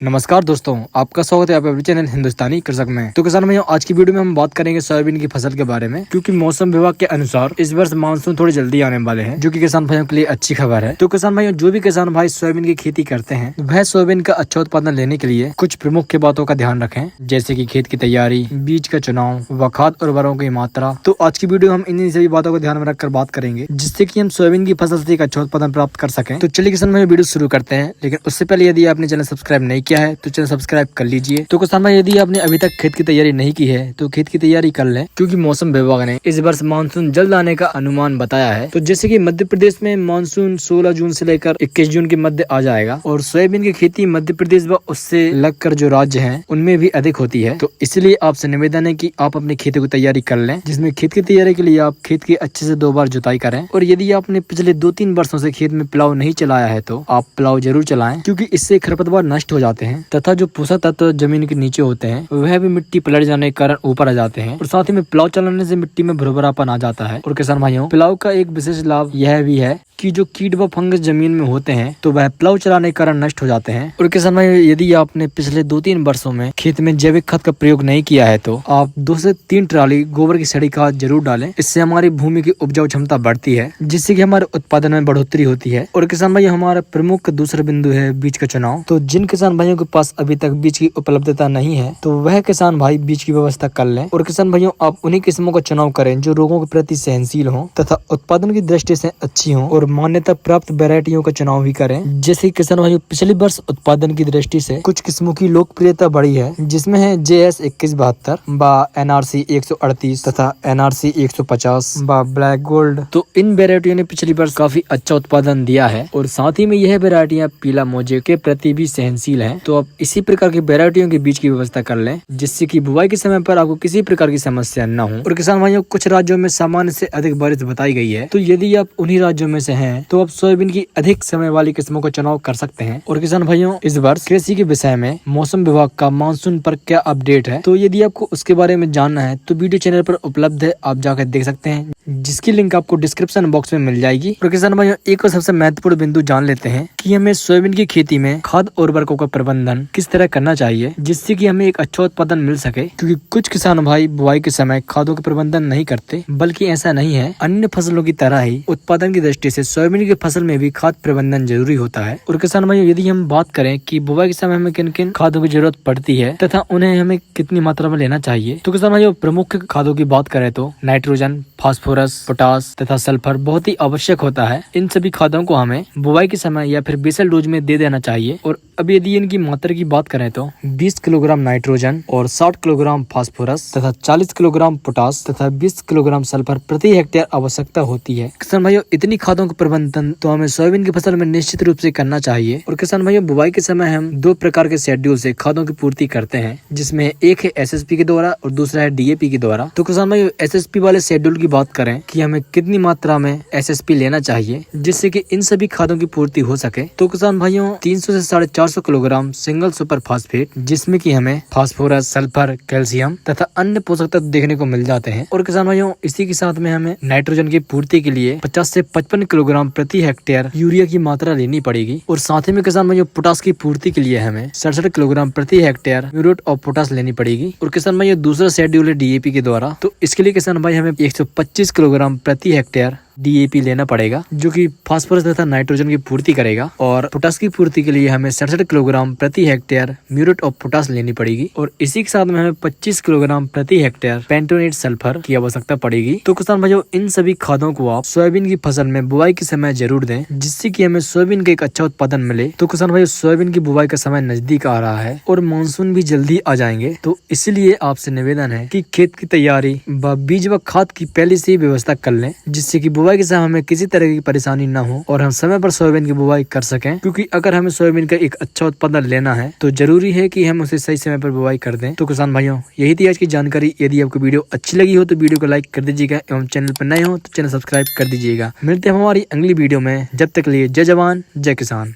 नमस्कार दोस्तों, आपका स्वागत है आप अपने चैनल हिंदुस्तानी कृषक में। तो किसान भाइयों, आज की वीडियो में हम बात करेंगे सोयाबीन की फसल के बारे में, क्योंकि मौसम विभाग के अनुसार इस वर्ष मानसून थोड़ी जल्दी आने वाले हैं, जो कि किसान भाइयों के लिए अच्छी खबर है। तो किसान भाइयों, जो भी किसान भाई सोयाबीन की खेती करते हैं, वह सोयाबीन का अच्छा उत्पादन लेने के लिए कुछ प्रमुख बातों का ध्यान रखें, जैसे की खेत की तैयारी, बीज का चुनाव व खाद उर्वरकों की मात्रा। तो आज की वीडियो हम इन्हीं सभी बातों को ध्यान में रखकर बात करेंगे, जिससे की हम सोयाबीन की फसल से एक अच्छा उत्पादन प्राप्त कर सकें। तो चलिए किसान भाई वीडियो शुरू करते हैं, लेकिन उससे पहले यदि आपने चैनल सब्सक्राइब नहीं किया है तो चैनल सब्सक्राइब कर लीजिए। तो किसान भाई, यदि आपने अभी तक खेत की तैयारी नहीं की है तो खेत की तैयारी कर लें, क्योंकि मौसम विभाग ने इस वर्ष मानसून जल्द आने का अनुमान बताया है। तो जैसे कि मध्य प्रदेश में मानसून 16 जून से लेकर 21 जून के मध्य आ जाएगा, और सोयाबीन की खेती मध्य प्रदेश व उससे लगकर जो राज्य हैं उनमें भी अधिक होती है। तो इसलिए आपसे निवेदन है कि आप अपनी खेती की तैयारी कर लें, जिसमें खेत की तैयारी के लिए आप खेत की अच्छे से 2 बार जुताई करें। और यदि आपने पिछले 2-3 वर्षों से खेत में प्लाव नहीं चलाया है तो आप प्लाव जरूर चलाएं, क्योंकि इससे खरपतवार नष्ट हो जाते हैं तथा जो पोषक तत्व जमीन के नीचे होते हैं वह भी मिट्टी पलट जाने के कारण ऊपर आ जाते हैं। और साथ ही में प्लाव चलाने से मिट्टी में भुरभुरापन आ जाता है। और किसान भाइयों, प्लाव का एक विशेष लाभ यह भी है कि जो कीट व फंगस जमीन में होते हैं तो वह प्लाव चलाने के कारण नष्ट हो जाते हैं। और किसान भाई, यदि आपने पिछले 2-3 वर्षों में खेत में जैविक खाद का प्रयोग नहीं किया है तो आप 2 से 3 ट्राली गोबर की सड़ी खाद जरूर डालें। इससे हमारी भूमि की उपजाऊ क्षमता बढ़ती है, जिससे कि हमारे उत्पादन में बढ़ोतरी होती है। और किसान भाई, हमारा प्रमुख दूसरा बिंदु है बीज का चुनाव। तो जिन किसान भाइयों के पास अभी तक बीज की उपलब्धता नहीं है तो वह किसान भाई बीज की व्यवस्था कर लें। और किसान भाइयों, आप उन्हीं किस्मों का चुनाव करें जो रोगों के प्रति सहनशील हों तथा उत्पादन की दृष्टि से अच्छी हों, और मान्यता प्राप्त वैरायटियों का चुनाव भी करें। जैसे किसान भाइयों, पिछले वर्ष उत्पादन की दृष्टि से कुछ किस्मों की लोकप्रियता बढ़ी है, जिसमें है JS 2172 व NRC 138 तथा NRC 150 व ब्लैक गोल्ड। तो इन वैरायटियों ने पिछली वर्ष काफी अच्छा उत्पादन दिया है, और साथ ही में यह वैरायटियां पीला मोजे के प्रति भी सहनशील है। तो आप इसी प्रकार की वैरायटियों के बीज की व्यवस्था कर लें, जिससे कि बुआई के समय पर आपको किसी प्रकार की समस्या न हो। और किसान भाइयों, कुछ राज्यों में सामान्य से अधिक बारिश बताई गई है, तो यदि आप उन्हीं राज्यों में से हैं तो आप सोयाबीन की अधिक समय वाली किस्मों का चुनाव कर सकते हैं। और किसान भाइयों, इस वर्ष कृषि के विषय में मौसम विभाग का मानसून पर क्या अपडेट है, तो यदि आपको उसके बारे में जानना है तो वीडियो चैनल पर उपलब्ध है, आप जाकर देख सकते हैं, जिसकी लिंक आपको डिस्क्रिप्शन बॉक्स में मिल जाएगी। और किसान भाइयों, एक और सबसे महत्वपूर्ण बिंदु जान लेते हैं कि हमें सोयाबीन की खेती में खाद और उर्वरकों का प्रबंधन किस तरह करना चाहिए, जिससे कि हमें एक अच्छा उत्पादन मिल सके। क्योंकि कुछ किसान भाई बुआई के समय खादों के प्रबंधन नहीं करते, बल्कि ऐसा नहीं है, अन्य फसलों की तरह ही उत्पादन की दृष्टि से सोयाबीन की फसल में भी खाद प्रबंधन जरूरी होता है। और किसान भाई, यदि हम बात करें कि बुआई के समय हमें किन किन खादों की जरूरत पड़ती है तथा उन्हें हमें कितनी मात्रा में लेना चाहिए, तो किसान भाई प्रमुख खादों की बात करें तो नाइट्रोजन, फास्फोरस, पोटास तथा सल्फर बहुत ही आवश्यक होता है। इन सभी खादों को हमें बुआई के समय या फिर बेसल डोज में दे देना चाहिए। और अब यदि इनकी मात्रा की बात करें तो 20 किलोग्राम नाइट्रोजन और 60 किलोग्राम फास्फोरस तथा 40 किलोग्राम पोटास तथा 20 किलोग्राम सल्फर प्रति हेक्टेयर आवश्यकता होती है। किसान भाइयों, इतनी खादों का प्रबंधन तो हमें सोयाबीन की फसल में निश्चित रूप से करना चाहिए। और किसान भाइयों, बुआई के समय हम 2 प्रकार के शेड्यूल से खादों की पूर्ति करते हैं, जिसमें एक है SSP के द्वारा और दूसरा है DAP के द्वारा। तो किसान भाइयों, SSP वाले शेड्यूल की बात करें कि हमें कितनी मात्रा में SSP लेना चाहिए, जिससे कि इन सभी खादों की पूर्ति हो सके, तो किसान भाइयों 300 से 450 किलोग्राम सिंगल सुपर फास्फेट, जिसमें कि हमें फास्फोरस, सल्फर, कैल्शियम तथा अन्य पोषक तत्व देखने को मिल जाते हैं। और किसान भाइयों, इसी के साथ में हमें नाइट्रोजन की पूर्ति के लिए 50 से 55 किलोग्राम प्रति हेक्टेयर यूरिया की मात्रा लेनी पड़ेगी। और साथ ही में किसान भाइयों, पोटास की पूर्ति के लिए हमें 67 किलोग्राम प्रति हेक्टेयर म्यूरेट ऑफ पोटास लेनी पड़ेगी। और किसान भाइयों, दूसरा शेड्यूल है DAP के द्वारा, तो इसके लिए किसान भाई हमें 125 किलोग्राम प्रति हेक्टेयर DAP लेना पड़ेगा, जो कि फास्फोरस तथा नाइट्रोजन की पूर्ति करेगा। और पोटास की पूर्ति के लिए हमें 67 किलोग्राम प्रति हेक्टेयर म्यूरेट ऑफ पोटास लेनी पड़ेगी। और इसी के साथ में हमें 25 किलोग्राम प्रति हेक्टेयर पेंटोनेट सल्फर की आवश्यकता पड़ेगी। तो किसान भाइयों, इन सभी खादों को आप सोयाबीन की फसल में बुआई के समय जरूर दें, जिससे कि हमें सोयाबीन का एक अच्छा उत्पादन मिले। तो किसान भाइयों, सोयाबीन की बुआई का समय नजदीक आ रहा है और मानसून भी जल्दी आ जाएंगे, तो इसलिए आपसे निवेदन है कि खेत की तैयारी व बीज व खाद की पहले से ही व्यवस्था कर लें, जिससे कि बुआई के समय हमें किसी तरह की परेशानी न हो और हम समय पर सोयाबीन की बुआई कर सकें। क्योंकि अगर हमें सोयाबीन का एक अच्छा उत्पादन लेना है तो जरूरी है कि हम उसे सही समय पर बुआई कर दें। तो किसान भाइयों, यही थी आज की जानकारी। यदि आपको वीडियो अच्छी लगी हो तो वीडियो को लाइक कर दीजिएगा, एवं चैनल पर नए हो तो चैनल सब्सक्राइब कर दीजिएगा। मिलते हैं हमारी अगली वीडियो में, जब तक लिए जय जवान जय किसान।